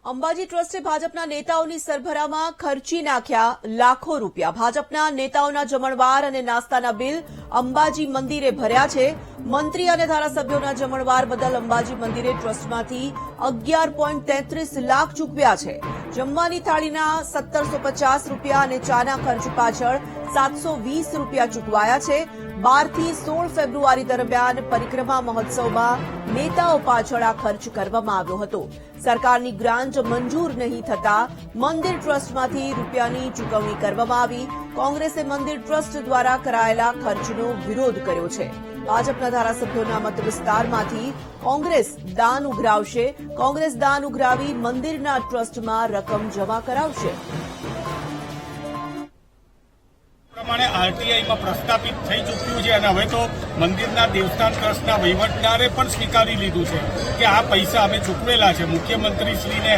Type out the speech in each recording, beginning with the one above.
અંબાજી ટ્રસ્ટે ભાજપના નેતાઓની સરભરામાં ખર્ચી નાખ્યા લાખો રૂપિયા। ભાજપના નેતાઓના જમણવાર અને નાસ્તાના બિલ અંબાજી મંદિરે ભર્યા છે। મંત્રી અને ધારાસભ્યોના જમણવાર બદલ અંબાજી મંદિરે ટ્રસ્ટમાંથી 11.33 લાખ ચૂકવ્યા છે। જમવાની થાળીના 1750 રૂપિયા અને ચાના ખર્ચ પાછળ 720 રૂપિયા ચૂકવાયા છે। 12 થી 16 ફેબ્રુઆરી દરમિયાન પરિક્રમા મહોત્સવમાં નેતાઓ પાછળ આ ખર્ચ કરવામાં આવ્યો હતો। સરકારની ગ્રાન્ટ મંજૂર નહીં થતા મંદિર ટ્રસ્ટમાંથી રૂપિયાની ચૂકવણી કરવામાં આવી। કોંગ્રેસે મંદિર ટ્રસ્ટ દ્વારા કરાયેલા ખર્ચનો વિરોધ કર્યો છે। ભાજપના ધારાસભ્યોના મત વિસ્તારમાંથી કોંગ્રેસ દાન ઉઘરાવશે। કોંગ્રેસ દાન ઉઘરાવી મંદિરના ટ્રસ્ટમાં રકમ જમા કરાવશે। પ્રમાણે આરટીઆઈમાં પ્રસ્થાપિત થઈ ચૂક્યું છે અને હવે તો મંદિરના દેવસ્થાન ટ્રસ્ટના વહીવટદારે પણ સ્વીકારી લીધું છે કે આ પૈસા અમે ચૂકવેલા છે। મુખ્યમંત્રીશ્રીને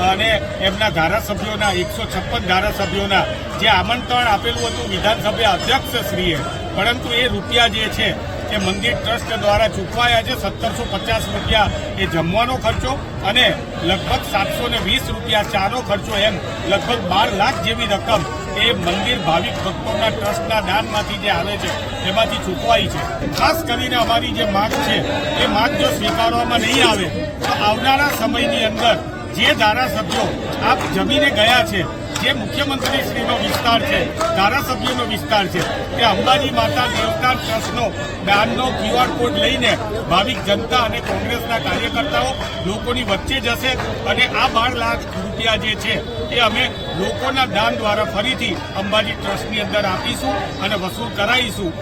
અને એમના ધારાસભ્યોના 156 ધારાસભ્યોના જે આમંત્રણ આપેલું હતું વિધાનસભા અધ્યક્ષશ્રીએ, પરંતુ એ રૂપિયા જે છે એ મંદિર ટ્રસ્ટ દ્વારા ચૂકવાયા છે। 1750 રૂપિયા એ જમવાનો ખર્ચો અને લગભગ 720 રૂપિયા ચાનો ખર્ચો, એમ લગભગ 12 લાખ જેવી રકમ એ મંદિર ભાવિક ભક્તોના ટ્રસ્ટના દાનમાંથી જે આવે છે એમાંથી ચૂકવાઈ છે। ખાસ કરીને અમારી જે માંગ છે એ માંગ જો સ્વીકારવામાં નહીં આવે તો આવનારા સમયની અંદર જે ધારાસભ્યો આપ જમીને ગયા છે, જે મુખ્યમંત્રીશ્રીનો વિસ્તાર છે, ધારાસભ્યોનો વિસ્તાર છે, તે અંબાજી માતા દેવસ્થાન ટ્રસ્ટનો દાનનો QR કોડ લઈને ભાવિક જનતા અને કોંગ્રેસના કાર્યકર્તાઓ લોકોની વચ્ચે જશે અને આ 12 લાખ રૂપિયા જે છે એ અમે લોકોના દાન દ્વારા ફરીથી અંબાજી ટ્રસ્ટની અંદર આપીશું અને વસૂલ કરાવીશું।